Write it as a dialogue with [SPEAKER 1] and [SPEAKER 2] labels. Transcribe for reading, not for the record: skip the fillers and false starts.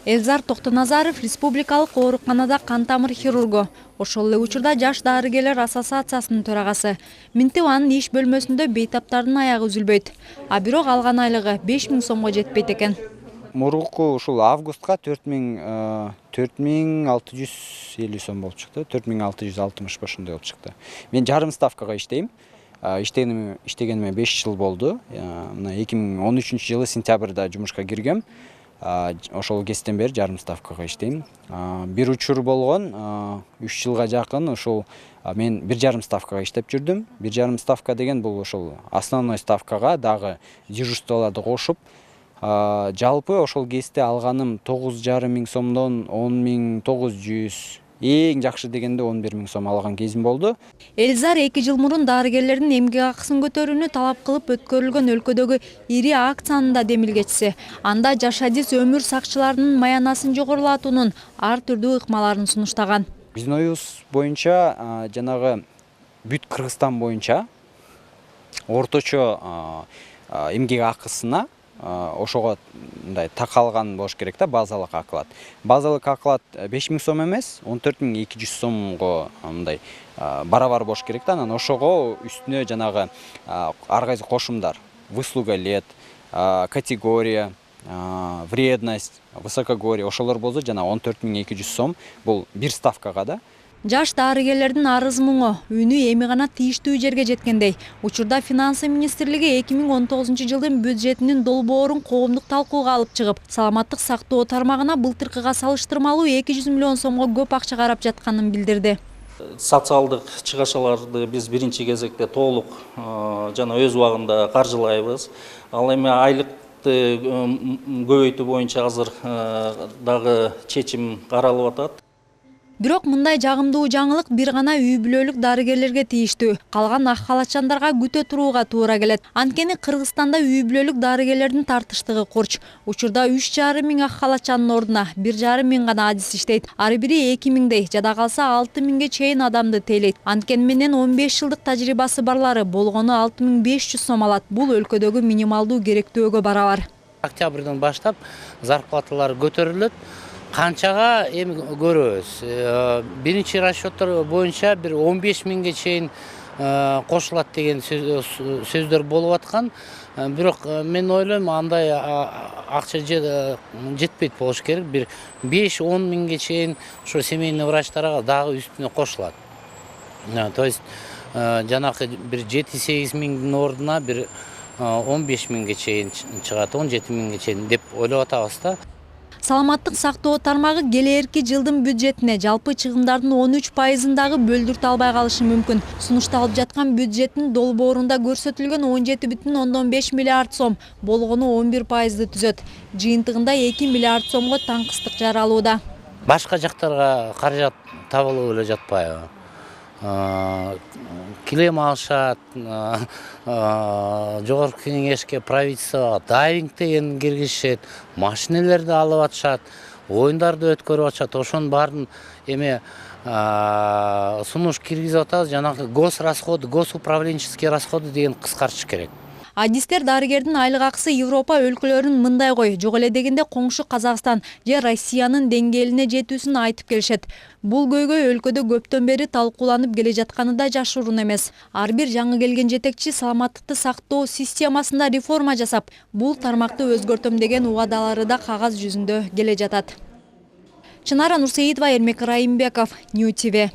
[SPEAKER 1] Элзар Токтоназаров республикалык ооруканада кан тамыр хирургу. Ошол эле учурда Жаш дарыгерлер ассоциациясынын төрагасы. Минтип анын иш бөлмөсүндө бейтаптардын аягы үзүлбөйт. А бирок алган айлыгы 5000 сомго жетпейт экен.
[SPEAKER 2] Мурулку ушул августка 4650 сом болуп чыкты. 4660 ошондой болуп чыкты. Мен жарым ставкага иштейм. Иштегениме 5 жыл болду. Мына 2013 жылы сентябрда жумушка киргем. Ошол кезден бери жарым ставкага иштейм. Бир учур болгон 3 жылга жакын ошол мен 1,5 ставкага иштеп жүрдүм. 1,5 ставка деген бул ошол основной ставкага дагы дежурстволорду кошуп, жалпы ошол кезде алганым 9,5 сомдон 10,900, эң жакшы дегенде 11,000 сом алган кезим болду.
[SPEAKER 1] Элзар 2 жыл мурун дарыгерлердин эмгек акысын көтөрүүнү талап кылып өткөрүлгөн өлкөдөгү ири акциянын да демилгечиси. Анда жашадис өмүр сакчыларынын маянасын жогорулатуунун ар түрдүү ыкмаларын сунуштаган.
[SPEAKER 2] Биздин оюбуз боюнча жанагы бүт Кыргызстан боюнча орточо эмгек акысына ошого мындай такалган болуш керек да, базалык акылат. Базалык акылат 5000 сом эмес, 14200 сомго мындай барабар болуш керек да. Анан ошого үстүнө жанагы ар кайсы кошумдар, выслуга лет, категория, вредность, высокогорье ошолор болсо жана 14200 сом бул бир ставкага да.
[SPEAKER 1] Жаш дарыгерлердин арыз муңу үнү эми гана тийиштүү жерге жеткендей. Учурда Финансы министрлиги 2019 жылдын бюджетинин долбоорун коомдук талкууга алып чыгып, саламаттык сактоо тармагына былтыркыга салыштырмалуу 200 миллион сомго көп акча карап жатканын билдирди.
[SPEAKER 3] Социалдык чыгашаларды биз биринчи кезекте толук жана өз убагында каржылайбыз. Ал эми айлыкты көбөйтүү боюнча азыр дагы чечим каралып атат.
[SPEAKER 1] Бирок мындай жагымдуу жаңылык бир гана үй бүлөлүк дарыгерлерге тийиштүү. Калган ак халатчандарга күтө турууга туура келет. Анткени Кыргызстанда үй бүлөлүк дарыгерлердин тартыштыгы курч. Учурда 3,5 ак халатчанын ордуна 1,5 гана адис иштейт. Ар бири 2000дей, жада калса 6000ге чейин адамды тейлейт. Анткени менен 15 жылдык тажрыйбасы барлары болгону 6500 сом алат. Бул өлкөдөгү минималдуу керектөөгө барабар.
[SPEAKER 4] Октябрдан баштап зарплаталар көтөрүлөт. Канчага эми көрөбүз. Биринчи расчеттор боюнча бир 15 миңге чейин кошулат деген сөздөр болуп аткан. Бирок мен ойлойм андай акча жетпейт болуш керек. Бир 5-10 миңге чейин ошо семейный врачтарга дагы үстүнө кошулат. То есть жанакы бир 7-8 миңдин ордуна бир 15 миңге чейин чыгат, 17 миңге чейин деп ойлоп атабыз да.
[SPEAKER 1] Саламаттык сактоо тармагы келээрки жылдын бюджетине жалпы чыгымдардын 13%-дагы бөлдүртө албай калышы мүмкүн. Сунушталып жаткан бюджеттин долбоорунда көрсөтүлгөн 17,5 миллиард сом болгону 11%ды түзөт. Жыйынтыгында 2 миллиард сомго таңкыстык жаралууда.
[SPEAKER 4] Башка жактарга каражат табылып эле жатпайбы? Килем алышат, жогорку кеңешке, правительствого дайвинг деген киргизишет, машинелерди алып атышат, оюндарды өткөрүп атышат. Ошонун баарын эми сунуш киргизип атабыз. Жанагы госрасходы, госуправленческий расходы деген кыскартыш керек.
[SPEAKER 1] Адистер дарыгердин айлык акысы Европа өлкөлөрүнүн мындай кой, жок эле дегенде коңшу Казакстан же Россиянын деңгээлине жетүүсүн айтып келишет. Бул көйгөй өлкөдө көптөн бери талкууланып келе жатканы да жашыруун эмес. Ар бир жаңы келген жетекчи саламаттыкты сактоо системасында реформа жасап, бул тармакты өзгөртөм деген убадалары да кагаз жүзүндө келе жатат. Чынара Нурсеитова, Эрмек Райымбеков, Нью ТВ.